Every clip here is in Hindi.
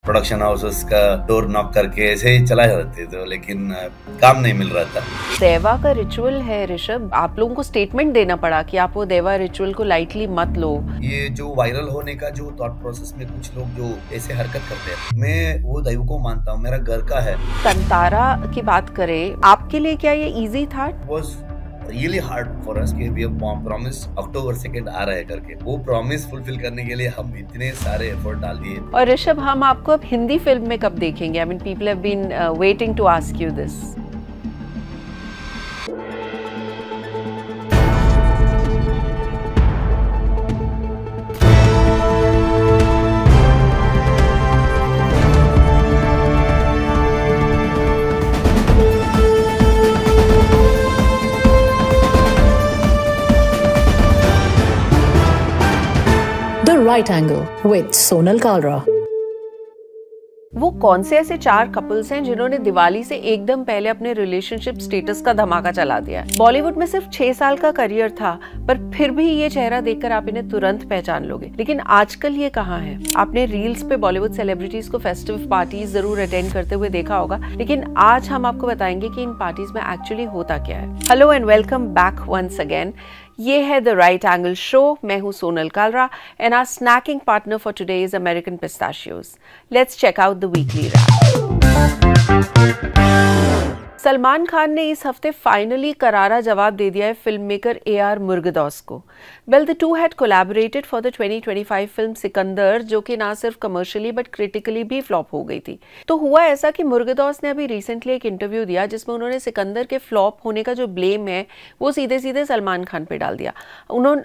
प्रोडक्शन हाउसेस का डोर नॉक करके ऐसे ही चला जाते थे, लेकिन काम नहीं मिल रहा था। देवा का रिचुअल है ऋषभ, आप लोगों को स्टेटमेंट देना पड़ा कि आप वो देवा रिचुअल को लाइटली मत लो। ये जो वायरल होने का जो थॉट प्रोसेस में कुछ लोग जो ऐसे हरकत करते हैं, मैं वो दैव को मानता हूँ, मेरा घर का है। कंतारा की बात करें, आपके लिए क्या ये इजी था? रियली हार्ड फॉर अस कि वी हैव प्रॉमिस अक्टूबर 2 आ रहा है करके, वो प्रॉमिस फुलफिल करने के लिए हम इतने सारे एफर्ट डाल दिए। और ऋषभ, हम आपको अब हिंदी फिल्म में कब देखेंगे? I mean people have been waiting to ask you this. The Right Angle with Sonal Kalra। वो कौन से ऐसे 4 कपल्स हैं जिन्होंने दिवाली से एकदम पहले अपने रिलेशनशिप स्टेटस का धमाका चला दिया? बॉलीवुड में सिर्फ 6 साल का करियर था, पर फिर भी ये चेहरा देखकर आप इन्हें तुरंत पहचान लोगे। लेकिन आजकल ये कहाँ है? आपने रील्स पे बॉलीवुड सेलिब्रिटीज को फेस्टिव पार्टीज जरूर अटेंड करते हुए देखा होगा, लेकिन आज हम आपको बताएंगे कि इन पार्टीज में एक्चुअली होता क्या है। Hello and welcome back once again. ये है द राइट एंगल शो। मैं हूं Sonal Kalra and our snacking partner for today is American pistachios. Let's check out the weekly wrap. Salman Khan ने इस हफ्ते फाइनली करारा जवाब दे दिया है फिल्म मेकर AR मुर्गदौस को। Well, the two had collaborated for the 2025 film Sikandar, जो कि ना सिर्फ कमर्शियली बट क्रिटिकली भी फ्लॉप हो गई थी। तो हुआ ऐसा कि मुर्गदौस ने अभी रिसेंटली एक इंटरव्यू दिया जिसमें उन्होंने सिकंदर के फ्लॉप होने का जो ब्लेम है वो सीधे सीधे सलमान खान पे डाल दिया।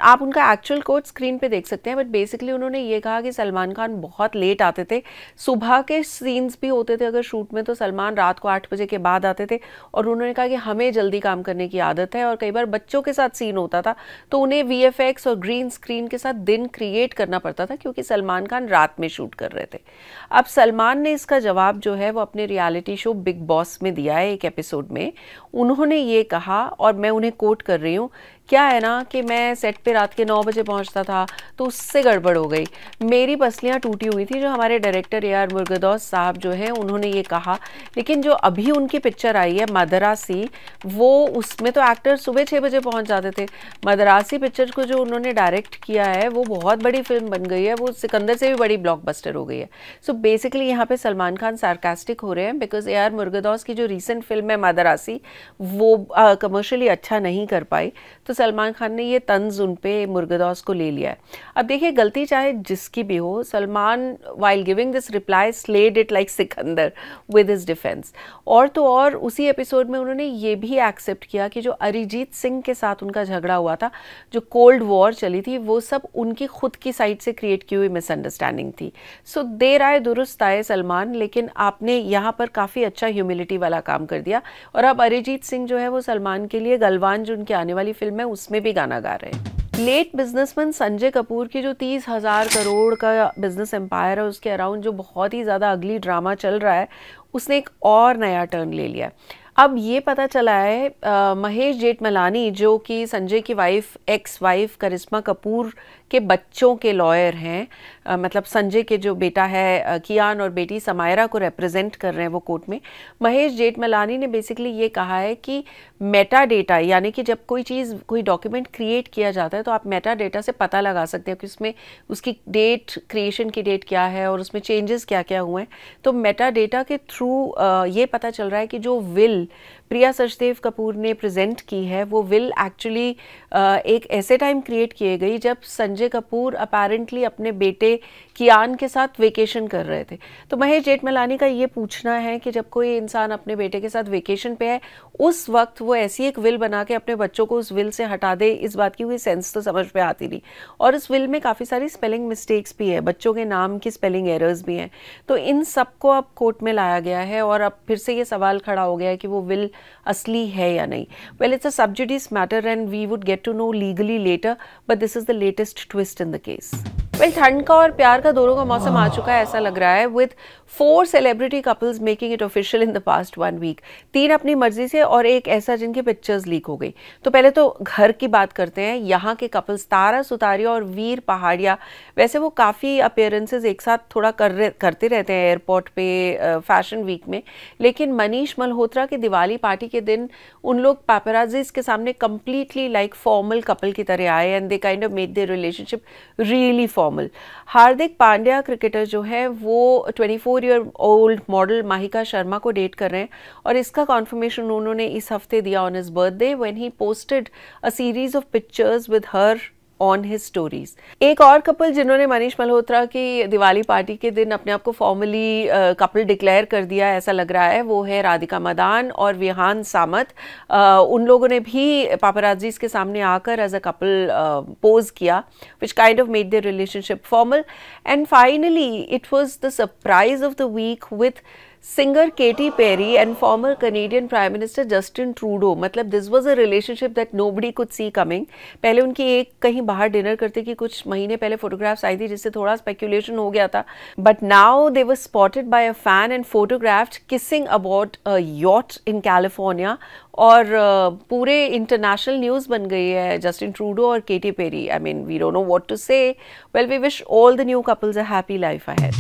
आप उनका एक्चुअल कोट स्क्रीन पे देख सकते हैं, बट बेसिकली उन्होंने ये कहा कि सलमान खान बहुत लेट आते थे, सुबह के सीन्स भी होते थे अगर शूट में तो सलमान रात को 8 बजे के बाद आते थे, और उन्होंने कहा कि हमें जल्दी काम करने की आदत है और कई बार बच्चों के साथ सीन होता था तो उन्हें VFX और ग्रीन स्क्रीन के साथ दिन क्रिएट करना पड़ता था क्योंकि सलमान खान रात में शूट कर रहे थे। अब सलमान ने इसका जवाब जो है वो अपने रियलिटी शो बिग बॉस में दिया है एक एपिसोड में। उन्होंने ये कहा, और मैं उन्हें कोट कर रही हूँ, क्या है ना कि मैं सेट पे रात के 9 बजे पहुंचता था तो उससे गड़बड़ हो गई, मेरी पसलियां टूटी हुई थी। जो हमारे डायरेक्टर AR मुर्गदौस साहब जो हैं उन्होंने ये कहा। लेकिन जो अभी उनकी पिक्चर आई है मदरासी, वो उसमें तो एक्टर सुबह 6 बजे पहुंच जाते थे। मदरासी पिक्चर को जो उन्होंने डायरेक्ट किया है वो बहुत बड़ी फिल्म बन गई है, वो सिकंदर से भी बड़ी ब्लॉकबस्टर हो गई है। सो बेसिकली यहाँ पे सलमान खान सार्कास्टिक हो रहे हैं बिकॉज AR मुर्गदौस की जो रिसेंट फिल्म है मदरासी वो कमर्शियली अच्छा नहीं कर पाई, तो सलमान खान ने ये तंज उन पे मुर्गदौस को ले लिया है। अब देखिए, गलती चाहे जिसकी भी हो, Salman while giving this reply slayed it like Sikandar with his defence. और तो और उसी एपिसोड में उन्होंने ये भी एक्सेप्ट किया कि जो अरिजीत सिंह के साथ उनका झगड़ा हुआ था, जो कोल्ड वॉर चली थी, वो सब उनकी खुद की साइड से क्रिएट की हुई मिसअंडरस्टैंडिंग थी। सो देर आए दुरुस्त आए सलमान, लेकिन आपने यहाँ पर काफ़ी अच्छा ह्यूमिलिटी वाला काम कर दिया। और अब अरिजीत सिंह जो है वो सलमान के लिए गलवान जो उनकी आने वाली फिल्म है उसमें भी गाना गा रहे हैं। लेट बिजनेसमैन संजय कपूर की जो 30,000 करोड़ का बिजनेस एम्पायर है उसके अराउंड जो बहुत ही ज़्यादा अगली ड्रामा चल रहा है, उसने एक और नया टर्न ले लिया है। अब ये पता चला है महेश जेठमलानी, जो कि संजय की एक्स वाइफ करिश्मा कपूर के बच्चों के लॉयर हैं, मतलब संजय के जो बेटा है कियान और बेटी समायरा को रिप्रेजेंट कर रहे हैं वो कोर्ट में। महेश जेठमलानी ने बेसिकली ये कहा है कि मेटा डेटा, यानी कि जब कोई चीज़, कोई डॉक्यूमेंट क्रिएट किया जाता है तो आप मेटा डेटा से पता लगा सकते हैं कि उसमें उसकी डेट, क्रिएशन की डेट क्या है और उसमें चेंजेस क्या क्या हुए हैं। तो मेटा डेटा के थ्रू ये पता चल रहा है कि जो विल प्रिया सचदेव कपूर ने प्रेजेंट की है वो विल एक्चुअली एक ऐसे टाइम क्रिएट किए गई जब संजय कपूर अपेरेंटली अपने बेटे कियान के साथ वेकेशन कर रहे थे। तो महेश जेठमलानी का ये पूछना है कि जब कोई इंसान अपने बेटे के साथ वेकेशन पे है उस वक्त वो ऐसी एक विल बना के अपने बच्चों को उस विल से हटा दे, इस बात की कोई सेंस तो समझ में आती नहीं। और इस विल में काफ़ी सारी स्पेलिंग मिस्टेक्स भी है, बच्चों के नाम की स्पेलिंग एरर्स भी हैं। तो इन सबको अब कोर्ट में लाया गया है और अब फिर से ये सवाल खड़ा हो गया है कि वो विल असली है या नहीं। Well, it's a sub judice matter and we would get to know legally later, but this is the latest twist in the case. Well, ठंड का और प्यार का दोनों का मौसम आ चुका है ऐसा लग रहा है, with 4 celebrity couples making it official in the past 1 week. 3 अपनी मर्जी से और एक ऐसा जिनकी पिक्चर्स लीक हो गई। तो पहले तो घर की बात करते हैं। यहाँ के कपल्स तारा सुतारिया और वीर पहाड़िया, वैसे वो काफ़ी अपीयरेंसेस एक साथ थोड़ा करते रहते हैं एयरपोर्ट पे, फैशन वीक में, लेकिन मनीष मल्होत्रा की दिवाली पार्टी के दिन उन लोग पैपराजीज के सामने कंप्लीटली लाइक फॉर्मल कपल की तरह आए and they kind of made their relationship really formal. Hardik Pandya cricketer जो है वो 24-year-old मॉडल माहिका शर्मा को डेट कर रहे हैं और इसका कॉन्फर्मेशन उन्होंने इस हफ्ते दिया on his birthday when he posted a series of pictures with her on his stories. एक और कपल जिन्होंने मनीष मल्होत्रा की दिवाली पार्टी के दिन अपने आप को फॉर्मली कपल डिक्लेयर कर दिया ऐसा लग रहा है, वो है राधिका मदान और विहान सामत। उन लोगों ने भी पापराजीज के सामने आकर एज अ कपल पोज किया, which kind of made their relationship formal. And finally it was the surprise of the week with singer Katy Perry and former Canadian Prime Minister Justin Trudeau। मतलब this was a relationship that nobody could see coming। पहले उनकी एक कहीं बाहर डिनर करते कि कुछ महीने पहले फोटोग्राफ्स आई थी जिससे थोड़ा स्पेकुलेशन हो गया था, but now they were spotted by a fan and photographed kissing about a yacht in California. और पूरे इंटरनेशनल न्यूज़ बन गई है जस्टिन ट्रूडो और Katy Perry. I mean we don't know what to say. Well, we wish all the new couples a happy life ahead.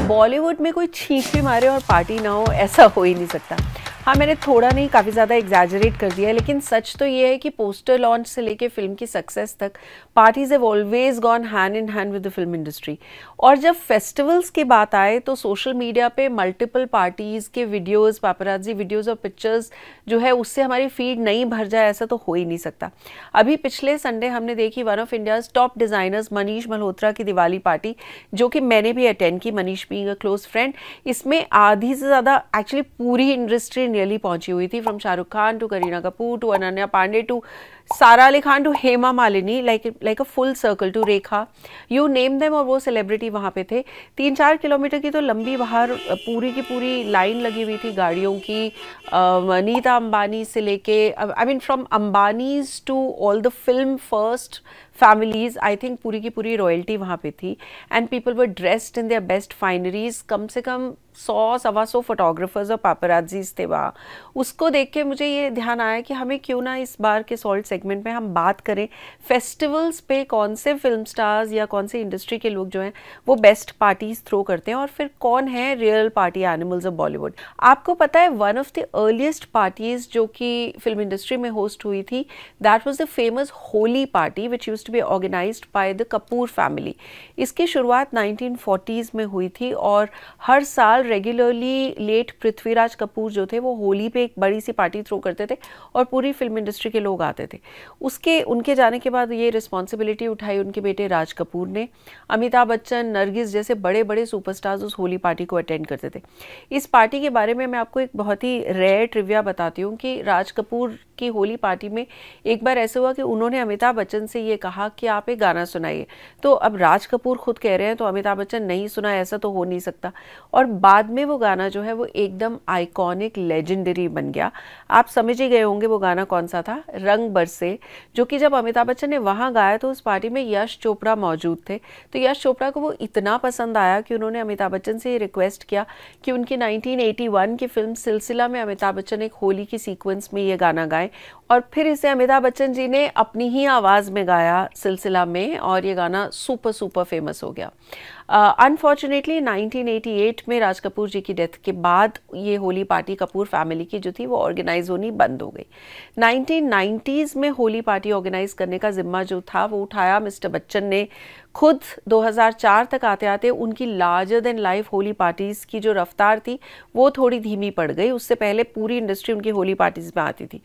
Bollywood में कोई छींक भी मारे और पार्टी ना हो ऐसा हो ही नहीं सकता। हाँ, मैंने थोड़ा नहीं काफ़ी ज़्यादा एग्जैजरेट कर दिया है, लेकिन सच तो ये है कि पोस्टर लॉन्च से लेके फिल्म की सक्सेस तक parties have always gone hand in hand with the film industry. और जब फेस्टिवल्स की बात आए तो सोशल मीडिया पे मल्टीपल पार्टीज़ के वीडियोज़, पापराजी वीडियोज़ और पिक्चर्स जो है उससे हमारी फीड नहीं भर जाए ऐसा तो हो ही नहीं सकता। अभी पिछले संडे हमने देखी one of India's top designers Manish Malhotra की दिवाली पार्टी, जो कि मैंने भी अटेंड की, Manish being a close friend. इसमें आधी से ज़्यादा एक्चुअली पूरी इंडस्ट्री नियरली पहुंची हुई थी, from Shahrukh Khan to Kareena Kapoor to Ananya Panday to Sara Ali Khan to Hema Malini, like a full circle to Rekha, you name them. और वो सेलिब्रिटी वहाँ पे थे। 3-4 किलोमीटर की तो लंबी बाहर पूरी की पूरी लाइन लगी हुई थी गाड़ियों की, नीता अंबानी से लेके, I mean from Ambanis to all the film first families, I think पूरी की पूरी रॉयल्टी वहाँ पे थी। And people were dressed in their best fineries. कम से कम 100-125 फोटोग्राफर्स और पापराजीज थे वहाँ। उसको देख के मुझे ये ध्यान आया कि हमें क्यों ना इस बार के सॉल्ट सेगमेंट में हम बात करें फेस्टिवल्स पे कौन से फिल्म स्टार्स या कौन से इंडस्ट्री के लोग जो हैं वो बेस्ट पार्टीज थ्रो करते हैं और फिर कौन है real party animals of Bollywood. आपको पता है one of the earliest parties जो कि फिल्म इंडस्ट्री में होस्ट हुई थी, that was the famous Holi party which used to be organised by the Kapoor family. इसकी शुरुआत 1940s में हुई थी और हर साल रेगुलरली लेट पृथ्वीराज कपूर जो थे वो होली पे एक बड़ी सी पार्टी थ्रो करते थे और पूरी फिल्म इंडस्ट्री के लोग आते थे। उनके जाने के बाद ये रिस्पॉन्सिबिलिटी उठाई उनके बेटे राज कपूर ने। अमिताभ बच्चन, नरगिस जैसे बड़े बड़े सुपरस्टार्स उस होली पार्टी को अटेंड करते थे। इस पार्टी के बारे में मैं आपको एक बहुत ही रेयर ट्रिविया बताती हूँ कि राज कपूर की होली पार्टी में एक बार ऐसे हुआ कि उन्होंने अमिताभ बच्चन से ये कहा कि आप एक गाना सुनाइए। तो अब राज कपूर खुद कह रहे हैं तो अमिताभ बच्चन नहीं सुना, ऐसा तो हो नहीं सकता। और बाद में वो गाना जो है वो एकदम आइकॉनिक लेजेंडरी बन गया। आप समझ ही गए होंगे वो गाना कौन सा था, रंग बरसे, जो कि जब अमिताभ बच्चन ने वहाँ गाया तो उस पार्टी में यश चोपड़ा मौजूद थे। तो यश चोपड़ा को वो इतना पसंद आया कि उन्होंने अमिताभ बच्चन से ये रिक्वेस्ट किया कि उनकी 1981 की फिल्म सिलसिला में अमिताभ बच्चन एक होली की सीक्वेंस में ये गाना गाएं और फिर इसे अमिताभ बच्चन जी ने अपनी ही आवाज़ में गाया सिलसिला में और ये गाना सुपर फेमस हो गया। अनफॉर्चुनेटली 1988 में राज कपूर जी की डेथ के बाद ये होली पार्टी कपूर फैमिली की जो थी वो ऑर्गेनाइज होनी बंद हो गई। 1990s में होली पार्टी ऑर्गेनाइज करने का जिम्मा जो था वो उठाया मिस्टर बच्चन ने खुद। 2004 तक आते आते उनकी larger than life Holi parties की जो रफ्तार थी वो थोड़ी धीमी पड़ गई। उससे पहले पूरी इंडस्ट्री उनकी होली पार्टीज में आती थी।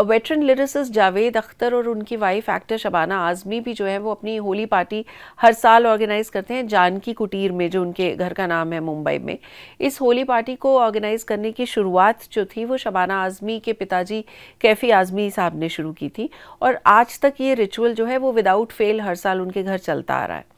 वेटरन लिरिसिस्ट जावेद अख्तर और उनकी वाइफ एक्टर शबाना आजमी भी जो है वो अपनी होली पार्टी हर साल ऑर्गेनाइज करते हैं जानकी कुटीर में, जो उनके घर का नाम है मुंबई में। इस होली पार्टी को ऑर्गेनाइज करने की शुरुआत जो थी वो शबाना आजमी के पिताजी कैफी आजमी साहब ने शुरू की थी और आज तक ये रिचुअल जो है वो विदाउट फेल हर साल उनके घर चलता आ रहा है।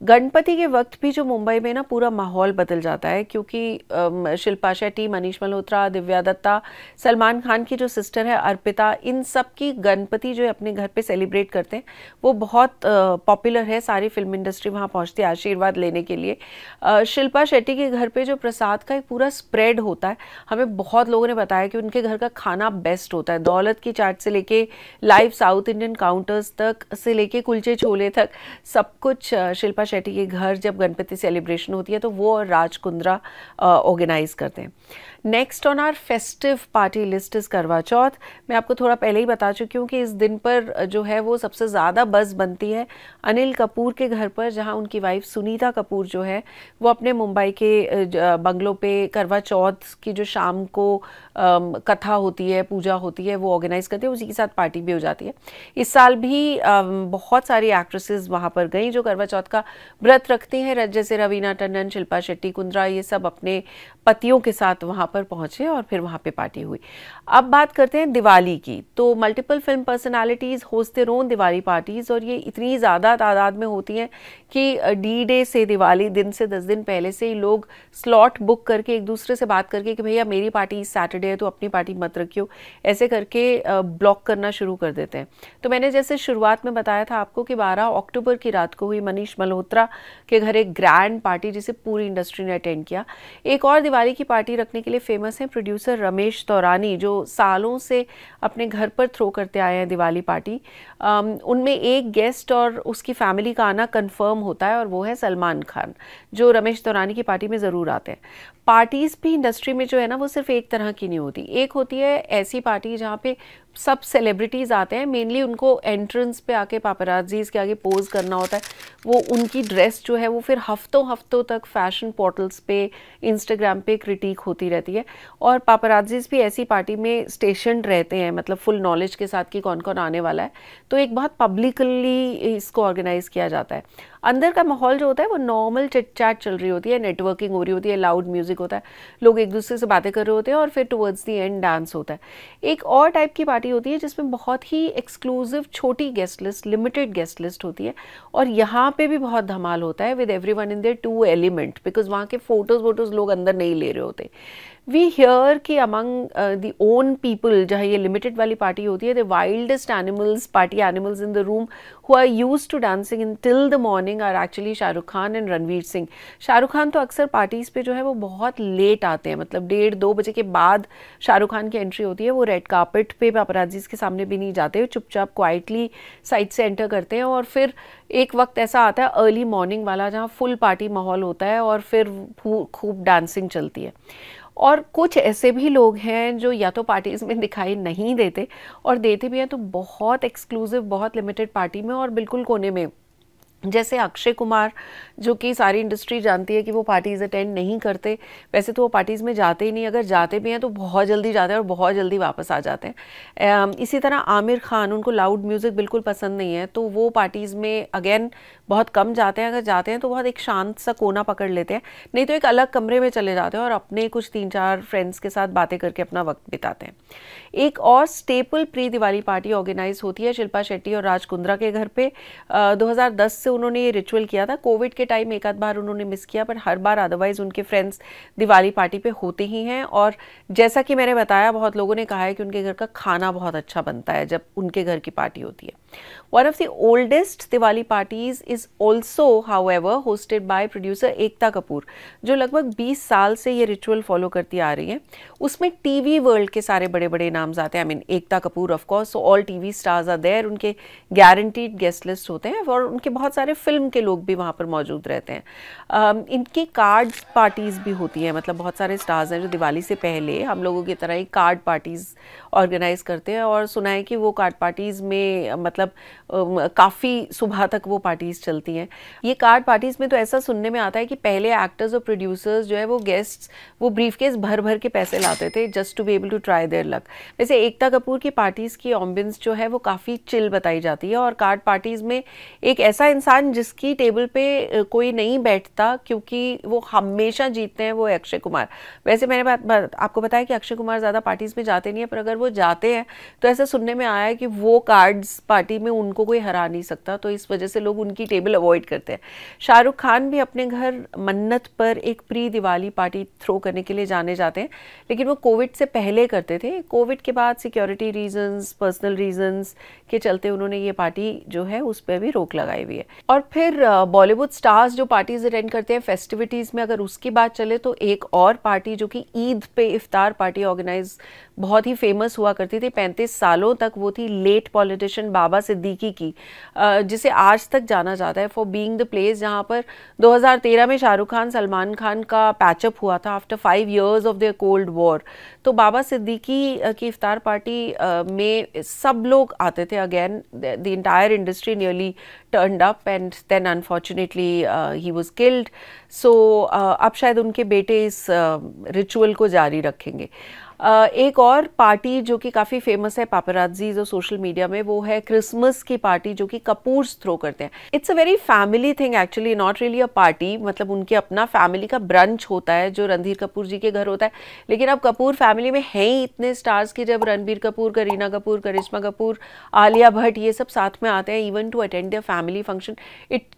गणपति के वक्त भी जो मुंबई में ना पूरा माहौल बदल जाता है, क्योंकि शिल्पा शेट्टी, मनीष मल्होत्रा, दिव्या दत्ता, सलमान खान की जो सिस्टर है अर्पिता, इन सब की गणपति जो है अपने घर पे सेलिब्रेट करते हैं, वो बहुत पॉपुलर है। सारी फिल्म इंडस्ट्री वहाँ पहुँचती है आशीर्वाद लेने के लिए। शिल्पा शेट्टी के घर पे जो प्रसाद का एक पूरा स्प्रेड होता है, हमें बहुत लोगों ने बताया कि उनके घर का खाना बेस्ट होता है। दौलत की चाट से लेके लाइव साउथ इंडियन काउंटर्स तक से लेके कुलचे छोले तक सब कुछ शिल्पा शेट्टी के घर जब गणपति सेलिब्रेशन होती है तो वो और राज कुंद्रा ऑर्गेनाइज करते हैं। Next on our festive party list is Karwa Chauth. मैं आपको थोड़ा पहले ही बता चुकी हूँ कि इस दिन पर जो है वो सबसे ज़्यादा बज़ बनती है अनिल कपूर के घर पर, जहाँ उनकी वाइफ सुनीता कपूर जो है वो अपने मुंबई के बंगलों पे करवा चौथ की जो शाम को कथा होती है, पूजा होती है, वो ऑर्गेनाइज करते हैं। उसी के साथ पार्टी भी हो जाती है। इस साल भी बहुत सारी एक्ट्रेसेस वहाँ पर गई जो करवा चौथ का व्रत रखती हैं, जैसे रवीना टंडन, शिल्पा शेट्टी, कुंद्रा, ये सब अपने पतियों के साथ वहाँ पर पहुंचे और फिर वहाँ पे पार्टी हुई। अब बात करते हैं दिवाली की। तो multiple film personalities host their own Diwali parties, और ये इतनी ज़्यादा तादाद में होती हैं कि डी डे से, दिवाली दिन से 10 दिन पहले से ही लोग स्लॉट बुक करके एक दूसरे से बात करके कि भैया मेरी पार्टी सैटरडे है तो अपनी पार्टी मत रखियो, ऐसे करके ब्लॉक करना शुरू कर देते हैं। तो मैंने जैसे शुरुआत में बताया था आपको कि 12 अक्टूबर की रात को हुई मनीष मल्होत्रा के घर एक ग्रैंड पार्टी जिसे पूरी इंडस्ट्री ने अटेंड किया। एक और दिवाली की पार्टी रखने के लिए फेमस हैं प्रोड्यूसर रमेश तौरानी, जो सालों से अपने घर पर थ्रो करते आए हैं दिवाली पार्टी। उनमें एक गेस्ट और उसकी फैमिली का आना कंफर्म होता है और वो है सलमान खान, जो रमेश तौरानी की पार्टी में ज़रूर आते हैं। पार्टीज़ भी इंडस्ट्री में जो है ना वो सिर्फ एक तरह की नहीं होती। एक होती है ऐसी पार्टी जहाँ पे सब सेलिब्रिटीज़ आते हैं, मेनली उनको एंट्रेंस पे आके पापराजीज़ के आगे पोज करना होता है। वो उनकी ड्रेस जो है वो फिर हफ्तों हफ्तों तक फैशन पोर्टल्स पे, इंस्टाग्राम पे क्रिटिक होती रहती है। और पापराजीज़ भी ऐसी पार्टी में स्टेशनड रहते हैं, मतलब फुल नॉलेज के साथ कि कौन कौन आने वाला है। तो एक बहुत पब्लिकली इसको ऑर्गेनाइज किया जाता है। अंदर का माहौल जो होता है वो नॉर्मल चिट चैट चल रही होती है, नेटवर्किंग हो रही होती है, लाउड म्यूजिक होता है, लोग एक दूसरे से बातें कर रहे होते हैं और फिर टुवर्ड्स द एंड डांस होता है। एक और टाइप की पार्टी होती है जिसमें बहुत ही एक्सक्लूसिव छोटी guest list, limited guest list होती है, और यहाँ पे भी बहुत धमाल होता है with everyone in there to element, because वहाँ के फोटोज लोग अंदर नहीं ले रहे होते। वी हियर कि अमंग द ओन पीपल, जहाँ ये लिमिटेड वाली पार्टी होती है, the wildest animals, party animals in the room who are used to dancing in till the morning are actually Shahrukh Khan and Ranveer Singh. Shahrukh Khan तो अक्सर पार्टीज़ पे जो है वो बहुत लेट आते हैं, मतलब 1:30-2 बजे के बाद शाहरुख खान की एंट्री होती है। वो रेड कार्पेट पे पापराजीज़ के सामने भी नहीं जाते, चुपचाप क्वाइटली साइड से एंटर करते हैं। और फिर एक वक्त ऐसा आता है अर्ली मॉर्निंग वाला जहाँ फुल पार्टी माहौल होता है और फिर खूब डांसिंग चलती है। और कुछ ऐसे भी लोग हैं जो या तो पार्टीज़ में दिखाई नहीं देते, और देते भी हैं तो बहुत एक्सक्लूसिव, बहुत लिमिटेड पार्टी में और बिल्कुल कोने में। जैसे अक्षय कुमार, जो कि सारी इंडस्ट्री जानती है कि वो पार्टीज़ अटेंड नहीं करते, वैसे तो वो पार्टीज़ में जाते ही नहीं, अगर जाते भी हैं तो बहुत जल्दी जाते हैं और बहुत जल्दी वापस आ जाते हैं। इसी तरह आमिर खान, उनको लाउड म्यूज़िक बिल्कुल पसंद नहीं है, तो वो पार्टीज़ में अगेन बहुत कम जाते हैं। अगर जाते हैं तो बहुत एक शांत सा कोना पकड़ लेते हैं, नहीं तो एक अलग कमरे में चले जाते हैं और अपने कुछ 3-4 फ्रेंड्स के साथ बातें करके अपना वक्त बिताते हैं। एक और staple pre Diwali party organise होती है शिल्पा शेट्टी और राज कुंद्रा के घर पे। 2010 से उन्होंने ये रिचुअल किया था। कोविड के टाइम एक आध बार उन्होंने मिस किया, पर हर बार अदरवाइज उनके फ्रेंड्स दिवाली पार्टी पे होते ही हैं। और जैसा कि मैंने बताया, बहुत लोगों ने कहा है कि उनके घर का खाना बहुत अच्छा बनता है जब उनके घर की पार्टी होती है। One of the oldest Diwali parties is also, however, hosted by producer Ekta Kapoor, जो लगभग 20 साल से ये रिचुअल फॉलो करती आ रही है। उसमें टीवी वर्ल्ड के सारे बड़े बड़े नाम्स आते हैं। I mean Ekta Kapoor of course, so all TV stars are there, उनके गारंटीड गेस्ट लिस्ट होते हैं और उनके बहुत सारे फिल्म के लोग भी वहाँ पर मौजूद रहते हैं। इनकी कार्ड पार्टीज़ भी होती हैं, मतलब बहुत सारे स्टार्स हैं जो दिवाली से पहले हम लोगों की तरह ही कार्ड पार्टीज़ ऑर्गेनाइज करते हैं, और सुना है कि वो कार्ड पार्टीज़ में मतलब काफ़ी सुबह तक वो पार्टीज़ चलती हैं। ये कार्ड पार्टीज़ में तो ऐसा सुनने में आता है कि पहले एक्टर्स और प्रोड्यूसर्स जो है वो गेस्ट्स वो ब्रीफकेस भर भर के पैसे लाते थे just to be able to try their luck. वैसे एकता कपूर की पार्टीज़ की एम्बियंस जो है वो काफ़ी चिल बताई जाती है, और कार्ड पार्टीज़ में एक ऐसा इंसान जिसकी टेबल पे कोई नहीं बैठता क्योंकि वो हमेशा जीतते हैं, वो है अक्षय कुमार। वैसे मैंने आपको बताया कि अक्षय कुमार ज़्यादा पार्टीज़ में जाते नहीं है, पर अगर वो जाते हैं तो ऐसा सुनने में आया है कि वो कार्ड्स पार्टी पार्टी में उनको कोई हरा नहीं सकता, तो इस वजह से लोग उनकी टेबल अवॉइड करते हैं। शाहरुख खान भी अपने घर मन्नत पर एक प्री दिवाली पार्टी थ्रो करने के लिए जाने जाते हैं, लेकिन वो कोविड से पहले करते थे। कोविड के बाद सिक्योरिटी रीजंस, पर्सनल रीजंस के चलते उन्होंने ये पार्टी जो है उस पर भी रोक लगाई हुई है। और फिर बॉलीवुड स्टार्स जो पार्टीज अटेंड करते हैं फेस्टिविटीज में, अगर उसकी बात चले तो एक और पार्टी जो कि ईद पे इफ्तार पार्टी ऑर्गेनाइज बहुत ही फेमस हुआ करती थी 35 सालों तक, वो थी लेट पॉलिटिशियन बाबा सिद्दीकी की, जिसे आज तक जाना जाता है फॉर बीइंग द प्लेस जहां पर 2013 में शाहरुख खान सलमान खान का पैचअप हुआ था after 5 years of the cold war. तो बाबा सिद्दीकी की इफ्तार पार्टी में सब लोग आते थे। Again the entire industry nearly turned up and then unfortunately he was killed. So अब शायद उनके बेटे इस रिचुअल को जारी रखेंगे। एक और पार्टी जो कि काफ़ी फेमस है पापराजीज और सोशल मीडिया में, वो है क्रिसमस की पार्टी जो कि कपूर्स थ्रो करते हैं। It's a very family thing actually, not really a party. मतलब उनके अपना फैमिली का ब्रंच होता है जो रणधीर कपूर जी के घर होता है, लेकिन अब कपूर फैमिली में हैं ही इतने स्टार्स की, जब रणबीर कपूर, करीना कपूर, करिश्मा कपूर, आलिया भट्ट ये सब साथ में आते हैं even to attend their family function, it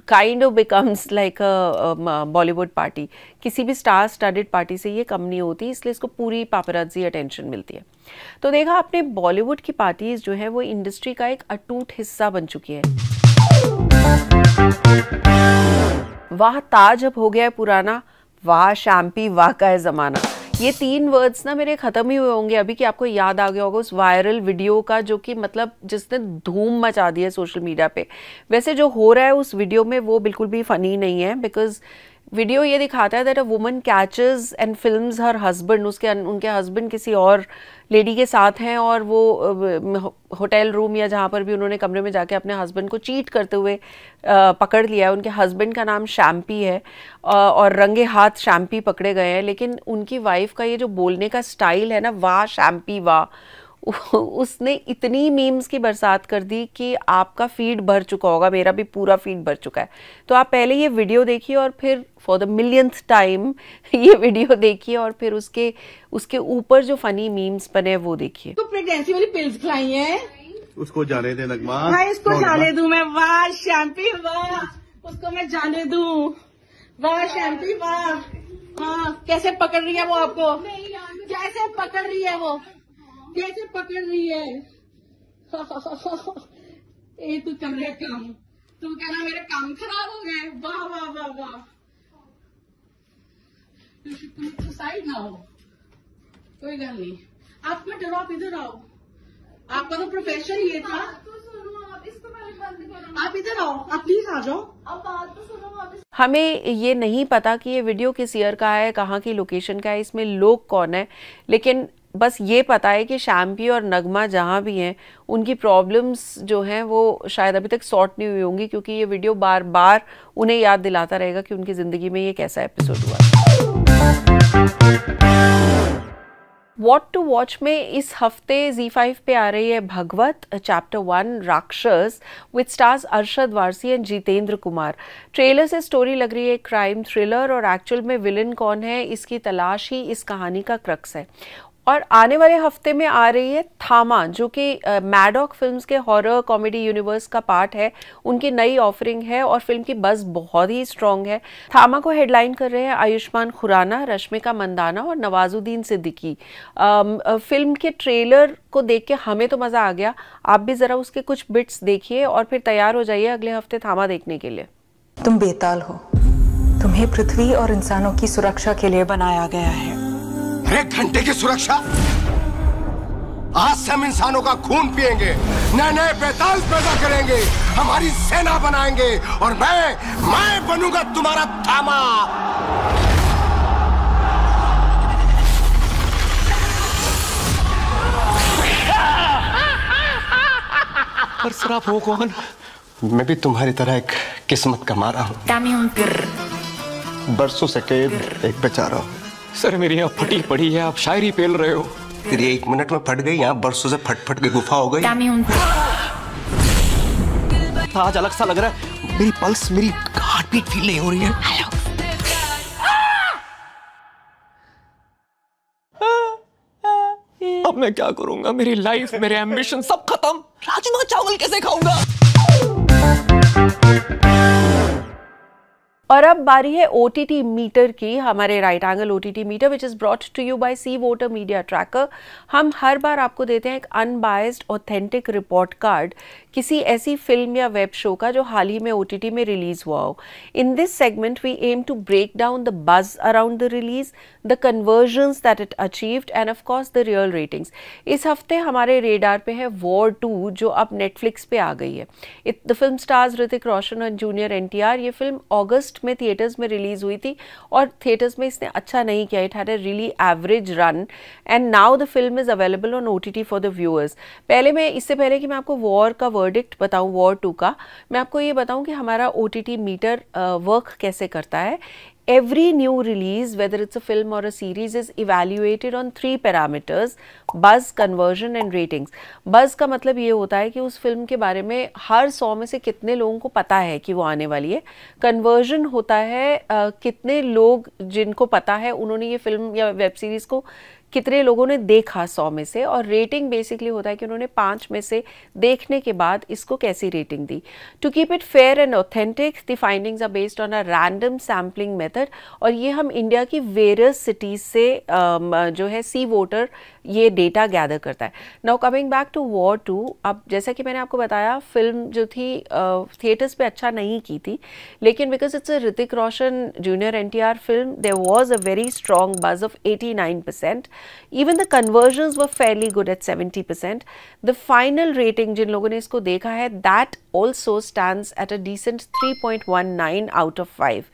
kind of becomes like a Bollywood party. किसी भी स्टार स्टडेड पार्टी से ये कम नहीं होती, इसलिए इसको पूरी पापराजी अटेंशन मिलती है। तो देखा आपने, बॉलीवुड की पार्टीज जो है वो इंडस्ट्री का एक अटूट हिस्सा बन चुकी है। वाह ताज अब हो गया है पुराना, वाह शैम्पी वाह का है जमाना। ये 3 वर्ड्स ना मेरे ख़त्म ही हुए होंगे अभी कि आपको याद आ गया होगा उस वायरल वीडियो का जो कि मतलब जिसने धूम मचा दी है सोशल मीडिया पे। वैसे जो हो रहा है उस वीडियो में वो बिल्कुल भी फ़नी नहीं है, बिकॉज वीडियो ये दिखाता है that a woman catches and films her husband, उनके हस्बैंड किसी और लेडी के साथ हैं और वो होटल रूम या जहाँ पर भी उन्होंने कमरे में जाके अपने हस्बैंड को चीट करते हुए पकड़ लिया है। उनके हस्बैंड का नाम शैम्पी है और रंगे हाथ शैम्पी पकड़े गए हैं, लेकिन उनकी वाइफ का ये जो बोलने का स्टाइल है ना, वाह शैम्पी वाह, उसने इतनी मीम्स की बरसात कर दी कि आपका फीड भर चुका होगा, मेरा भी पूरा फीड भर चुका है। तो आप पहले ये वीडियो देखिए और फिर फॉर द मिलियंथ टाइम ये वीडियो देखिए और फिर उसके ऊपर जो फनी मीम्स बने वो देखिए। तो प्रेगनेंसी वाली पिल्स खिलाई हैं, उसको जाने दे नगमा, मैं इसको जाने दूं, मैं वाह शैम्पी वाह, उसको मैं जाने दूं, वाह शैम्पी वाह। हाँ कैसे पकड़ रही है वो आपको, कैसे पकड़ रही है वो, कैसे पकड़ रही है। ए तू कर रहे काम, तू कहना मेरे काम खराब हो गए, वाह वाह वाह वाह। तुम साइड ना हो, कोई गल नहीं, आप मत डरो, आप इधर आओ, आपका तो प्रोफेशन ये था। आप इधर आओ, आप प्लीज आ जाओ। अब बात तो सुनो। हमें ये नहीं पता कि ये वीडियो किस ईयर का है, कहाँ की लोकेशन का है, इसमें लोग कौन है, लेकिन बस ये पता है कि शैम्पी और नगमा जहाँ भी हैं उनकी प्रॉब्लम्स जो हैं वो शायद अभी तक सॉर्ट नहीं हुई होंगी, क्योंकि ये वीडियो बार बार उन्हें याद दिलाता रहेगा कि उनकी ज़िंदगी में ये कैसा एपिसोड हुआ। वॉट टू वॉच में इस हफ्ते Z5 पे आ रही है भगवत चैप्टर 1 राक्षस with stars Arshad Warsi and Jitendra Kumar. Trailer से स्टोरी लग रही है क्राइम थ्रिलर और एक्चुअल में विलन कौन है इसकी तलाश ही इस कहानी का क्रक्स है। और आने वाले हफ्ते में आ रही है थामा, जो कि मैडॉक फिल्म्स के हॉरर कॉमेडी यूनिवर्स का पार्ट है। उनकी नई ऑफरिंग है और फिल्म की बज़ बहुत ही स्ट्रॉन्ग है। थामा को हेडलाइन कर रहे हैं आयुष्मान खुराना, रश्मिका मंदाना और नवाजुद्दीन सिद्दीकी। फिल्म के ट्रेलर को देख के हमें तो मज़ा आ गया, आप भी ज़रा उसके कुछ बिट्स देखिए और फिर तैयार हो जाइए अगले हफ्ते थामा देखने के लिए। तुम बेताल हो, तुम्हें पृथ्वी और इंसानों की सुरक्षा के लिए बनाया गया है। 1 घंटे की सुरक्षा? आज से हम इंसानों का खून पिएंगे, नए नए बेताल पैदा करेंगे, हमारी सेना बनाएंगे और मैं बनूंगा तुम्हारा थामा। पर सर आप हो कौन? मैं भी तुम्हारी तरह एक किस्मत का मारा हूँ, बरसों से कैद एक बेचारा हूँ। सर मेरी यहाँ फटी पड़ी है, आप शायरी पेल रहे हो। तेरी 1 मिनट में फट गई, यहाँ बरसों से फट के गुफा हो गई। आज अलग सा लग रहा है, मेरी पल्स, मेरी हार्ट बीट फील नहीं हो रही है। अब मैं क्या करूंगा? मेरी लाइफ, मेरे एम्बिशन सब खत्म। राजमा चावल कैसे खाऊंगा? और अब बारी है OTT मीटर की, हमारे right angle OTT meter which is brought to you by C voter media tracker. हम हर बार आपको देते हैं एक अनबायस्ड ऑथेंटिक रिपोर्ट कार्ड किसी ऐसी फिल्म या वेब शो का जो हाल ही में OTT में रिलीज हुआ हो। In this segment we aim to break down the buzz around the release, the conversions that it achieved and of course the real ratings. इस हफ्ते हमारे रेडार पे है वॉर 2 जो अब नेटफ्लिक्स पे आ गई है। The film stars Hrithik Roshan और जूनियर NTR। ये फिल्म अगस्त में थिएटर्स में रिलीज हुई थी और थिएटर्स में इसने अच्छा नहीं किया। It had a really average run and now the film is available on OTT for the viewers. इससे पहले कि मैं आपको वॉर का वर्डिक्ट बताऊं, वॉर 2 का, मैं आपको ये बताऊं कि हमारा OTT मीटर वर्क कैसे करता है। Every new release, whether it's a film or a series, is evaluated on 3 parameters: buzz, conversion and ratings. Buzz का मतलब ये होता है कि उस फिल्म के बारे में हर 100 में से कितने लोगों को पता है कि वो आने वाली है। Conversion होता है कितने लोग जिनको पता है उन्होंने ये फिल्म या वेब सीरीज को कितने लोगों ने देखा 100 में से। और रेटिंग बेसिकली होता है कि उन्होंने 5 में से देखने के बाद इसको कैसी रेटिंग दी। To keep it fair and authentic, the findings are based on a random sampling method और ये हम इंडिया की वेरियस सिटीज से जो है सी वोटर ये डेटा गैदर करता है। Now coming back to war 2, अब जैसा कि मैंने आपको बताया फिल्म जो थी थिएटर्स पे अच्छा नहीं की थी, लेकिन because it's a Hrithik Roshan junior NTR film there was a very strong buzz of 89%. Even the conversions were fairly good at 70%. The final rating जिन लोगों ने इसको देखा है that also stands at a decent 3.19 out of 5.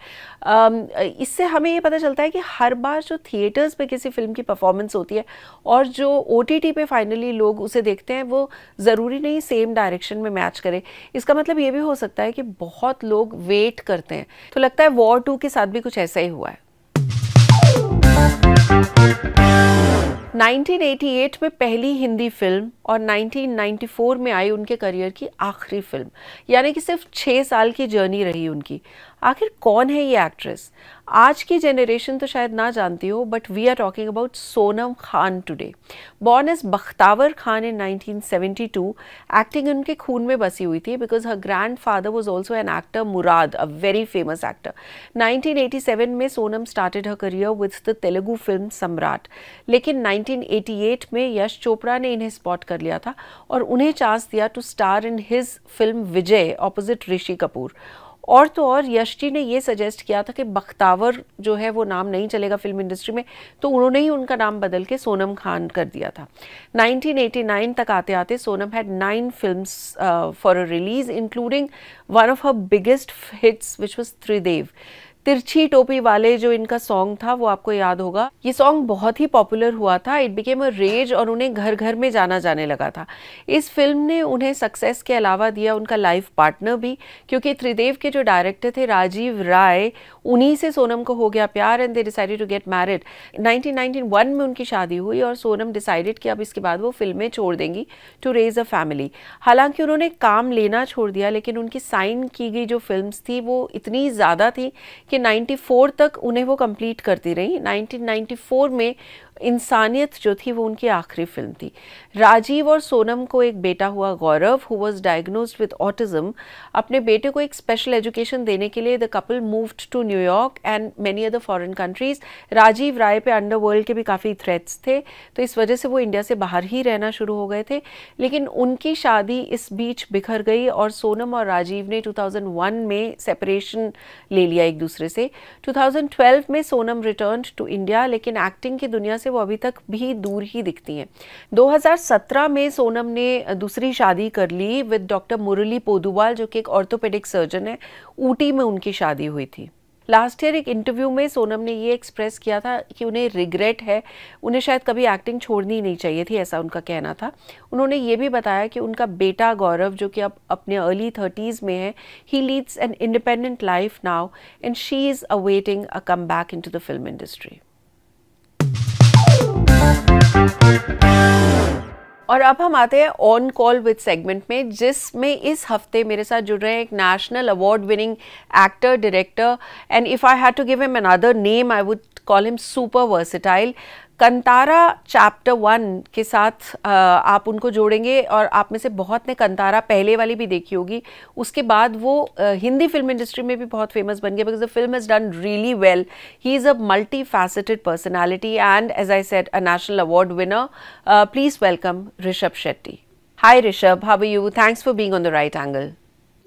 इससे हमें ये पता चलता है कि हर बार जो थिएटर्स पे किसी फिल्म की परफॉर्मेंस होती है और जो OTT पे फाइनली लोग उसे देखते हैं वो ज़रूरी नहीं सेम डायरेक्शन में मैच करे। इसका मतलब ये भी हो सकता है कि बहुत लोग वेट करते हैं। तो लगता है वॉर 2 के साथ भी कुछ ऐसा ही हुआ है। 1988 में पहली हिंदी फिल्म और 1994 में आई उनके करियर की आखिरी फिल्म, यानी कि सिर्फ 6 साल की जर्नी रही उनकी। आखिर कौन है ये एक्ट्रेस? आज की जनरेशन तो शायद ना जानती हो, but we are talking about Sonam Khan today. Born as Bakhtavar Khan in 1972, acting उनके खून में बसी हुई थी because her grandfather was also an actor, Murad, a very famous actor. 1987 में Sonam started her career with the Telugu film Samrat, लेकिन 1988 में यश चोपड़ा ने इन्हें स्पॉट कर लिया था और उन्हें चांस दिया to star in his film Vijay opposite Rishi Kapoor. और तो और यश जी ने ये सजेस्ट किया था कि बख्तावर जो है वो नाम नहीं चलेगा फिल्म इंडस्ट्री में, तो उन्होंने ही उनका नाम बदल के सोनम खान कर दिया था। 1989 तक आते आते Sonam had 9 films for a release including one of her biggest hits which was Tridev. तिरछी टोपी वाले जो इनका सॉन्ग था वो आपको याद होगा। ये सॉन्ग बहुत ही पॉपुलर हुआ था, इट बिकेम अ रेज और उन्हें घर घर में जाना जाने लगा था। इस फिल्म ने उन्हें सक्सेस के अलावा दिया उनका लाइफ पार्टनर भी, क्योंकि त्रिदेव के जो डायरेक्टर थे राजीव राय, उन्हीं से सोनम को हो गया प्यार and they decided to get married. 1991 में उनकी शादी हुई और सोनम डिसाइडेड कि अब इसके बाद वो फिल्में छोड़ देंगी टू रेज अ फैमिली। हालांकि उन्होंने काम लेना छोड़ दिया, लेकिन उनकी साइन की गई जो फिल्म्स थी वो इतनी ज़्यादा थी कि 94 तक उन्हें वो कंप्लीट करती रही। 1994 में इंसानियत जो थी वो उनकी आखिरी फिल्म थी। राजीव और सोनम को एक बेटा हुआ Gaurav, who was diagnosed with autism. अपने बेटे को एक स्पेशल एजुकेशन देने के लिए the couple moved to New York and many other foreign countries. Rajiv Rai पे अंडरवर्ल्ड के भी काफ़ी थ्रेट्स थे, तो इस वजह से वो इंडिया से बाहर ही रहना शुरू हो गए थे। लेकिन उनकी शादी इस बीच बिखर गई और सोनम और राजीव ने 2001 में सेपरेशन ले लिया एक दूसरे से। 2012 में सोनम रिटर्न टू इंडिया, लेकिन एक्टिंग की दुनिया से वो अभी तक भी दूर ही दिखती हैं। 2017 में सोनम ने दूसरी शादी कर ली विद डॉक्टर मुरली पोदुवाल, जो कि एक ऑर्थोपेडिक सर्जन है। ऊटी में उनकी शादी हुई थी। लास्ट ईयर एक इंटरव्यू में सोनम ने ये एक्सप्रेस किया था कि उन्हें रिग्रेट है, उन्हें शायद कभी एक्टिंग छोड़नी नहीं चाहिए थी, ऐसा उनका कहना था। उन्होंने ये भी बताया कि उनका बेटा गौरव, जो कि अब अपने अर्ली 30s में है, he leads an independent life now and she is awaiting a comeback into the film industry. और अब हम आते हैं ऑन कॉल विद सेगमेंट में, जिसमें इस हफ्ते मेरे साथ जुड़ रहे हैं एक national award winning actor, director, and if I had to give him another name I would call him super versatile. Kantara chapter 1 के साथ आप उनको जोड़ेंगे, और आप में से बहुत ने कंतारा पहले वाली भी देखी होगी, उसके बाद वो हिंदी फिल्म इंडस्ट्री में भी बहुत फेमस बन गया because the film has done really well. He is a multi faceted personality and as I said a national award winner. Please welcome Rishabh Shetty. Hi Rishabh, how are you? Thanks for being on the right angle.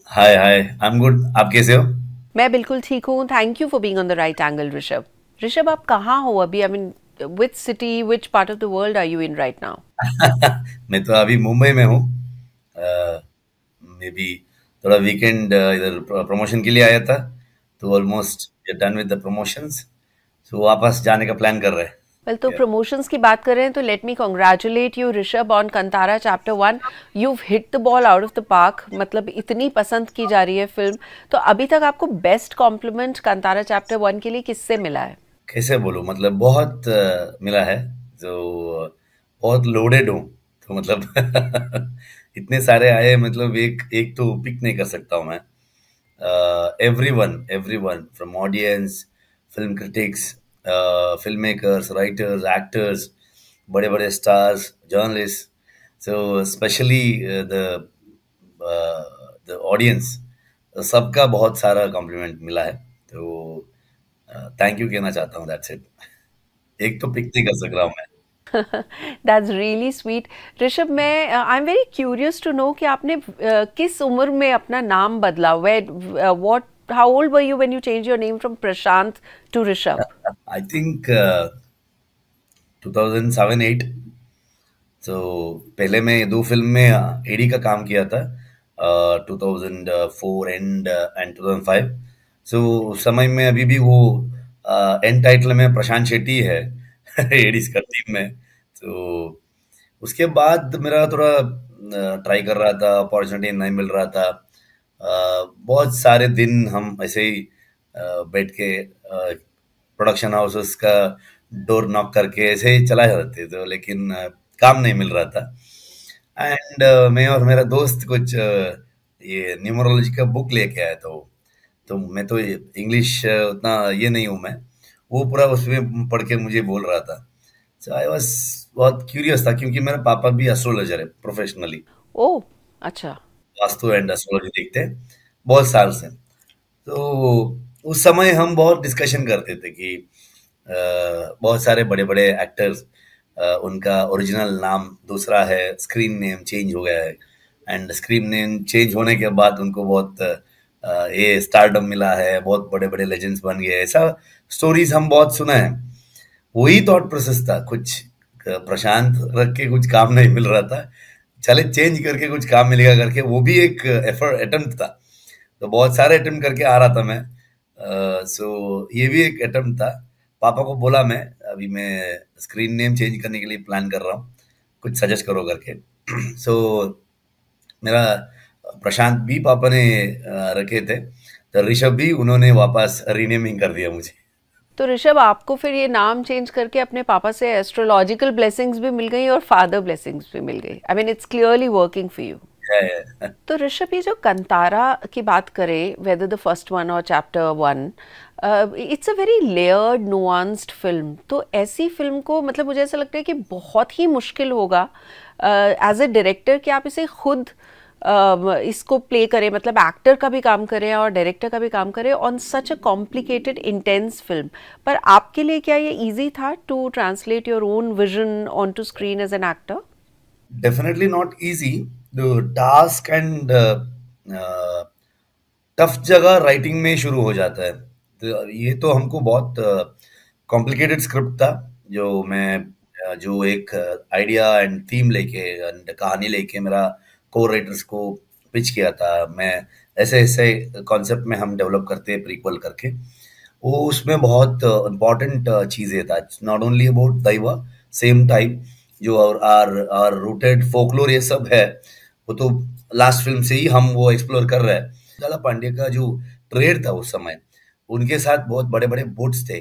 Hi hi, I am good. आप कैसे हो? मैं बिल्कुल ठीक हूँ. Thank you for being on the right angle Rishabh. Rishabh, आप कहाँ हो अभी? I mean which city, which part of the world are you in right now? मैं तो अभी मुंबई में हूँ. मे बी थोड़ा वीकेंड इधर प्रमोशन के लिए आया था, तो almost done with the promotions, so वापस जाने का प्लान कर रहे हैं. Well, तो प्रमोशंस की बात करें तो let me congratulate you Rishabh on Kantara chapter 1. You've hit the ball out of the park. मतलब इतनी पसंद की जा रही है फिल्म, तो अभी तक आपको बेस्ट कॉम्प्लीमेंट कंतारा चैप्टर 1 के लिए किससे मिला है? कैसे बोलूं, मतलब बहुत मिला है, जो बहुत लोडेड हूँ, तो मतलब इतने सारे आए, मतलब एक तो पिक नहीं कर सकता हूँ मैं. Everyone from audience, film critics, film makers, writers, actors, बड़े बड़े stars, journalist, so specially the audience, सबका बहुत सारा कॉम्प्लीमेंट मिला है, तो थैंक यू कहना चाहता हूँ. That's it. एक तो पिक नहीं कर सक रहा हूँ मैं. That's really sweet. ऋषभ, मैं I'm very curious to know कि आपने किस उम्र में अपना नाम बदला? How old were you when you changed your name from Prashant to Rishabh? I think 2007-8. So पहले मैं 2 फिल्म में एडी का काम किया था, 2004 एंड 2005. सो उस समय में अभी भी वो एंड टाइटल में प्रशांत शेट्टी है एडीज का टीम में. तो उसके बाद मेरा थोड़ा ट्राई कर रहा था, अपॉर्चुनिटी नहीं मिल रहा था. बहुत सारे दिन हम ऐसे ही बैठ के प्रोडक्शन हाउसेस का डोर नॉक करके ऐसे ही चला जाते थे, लेकिन काम नहीं मिल रहा था. एंड मैं और मेरा दोस्त कुछ ये न्यूमरोलॉजी का बुक लेके आया था. तो मैं तो इंग्लिश उतना ये नहीं हूँ मैं, वो पूरा उसमें पढ़ के मुझे बोल रहा था. सो आई वाज बहुत क्यूरियस था, क्योंकि मेरा पापा भी एस्ट्रोलॉजर है प्रोफेशनली. ओह, अच्छा. वास्तु एंड एस्ट्रोलॉजी देखते हैं बहुत साल से. तो उस समय हम बहुत डिस्कशन करते थे कि बहुत सारे बड़े बड़े एक्टर्स, उनका ओरिजिनल नाम दूसरा है, स्क्रीन नेम चेंज हो गया है, एंड स्क्रीन नेम चेंज होने के बाद उनको बहुत ये स्टारडम मिला है, बहुत बड़े बड़े लेजेंड्स बन गए. ऐसा स्टोरीज हम बहुत सुना है. वही थॉट प्रोसेस था, कुछ प्रशांत रख के कुछ काम नहीं मिल रहा था, चले चेंज करके कुछ काम मिलेगा करके, वो भी एक एफर्ट अटेम्प्ट था. तो बहुत सारे अटेम्प्ट करके आ रहा था मैं. सो ये भी एक अटेम्प्ट था. पापा को बोला मैं, अभी मैं स्क्रीन नेम चेंज करने के लिए प्लान कर रहा हूँ, कुछ सजेस्ट करो करके. सो मेरा प्रशांत भी पापा ने रखे थे, तो ऋषभ भी उन्होंने वापस रीनेमिंग कर दिया मुझे. तो ऋषभ, आपको फिर ये नाम चेंज करके अपने पापा से एस्ट्रोलॉजिकल ब्लेसिंग्स भी मिल गई और फादर ब्लेसिंग्स भी मिल गई. I mean it's clearly working for you. तो ऋषभ, ये जो कंतारा की बात करें, वेदर द फर्स्ट वन और chapter 1, it's a very layered nuanced film. तो ऐसी फिल्म को, मतलब मुझे ऐसा लगता है कि बहुत ही मुश्किल होगा एज अ डायरेक्टर कि आप इसे खुद इसको प्ले करें, मतलब एक्टर का भी काम करें और डायरेक्टर का भी काम करें on such a complicated intense film. पर आपके लिए क्या ये इजी था to translate your own vision on to screen as an actor? Definitely not easy. The task and tough जगह राइटिंग में शुरू हो जाता है. तो ये तो हमको बहुत कॉम्प्लिकेटेड स्क्रिप्ट था, जो एक आइडिया एंड थीम लेके एंड कहानी लेके मेरा को राइटर्स को पिच किया था. मैं ऐसे ऐसे कॉन्सेप्ट में हम डेवलप करते हैं प्रीक्वल करके. वो उसमें बहुत इम्पोर्टेंट चीज़ें था. It's not only about Daiva, same time जो आर रूटेड फोकलोर ये सब है, वो तो लास्ट फिल्म से ही हम वो एक्सप्लोर कर रहे हैं. लाला पांडे का जो ट्रेड था उस समय, उनके साथ बहुत बड़े बड़े बोट्स थे.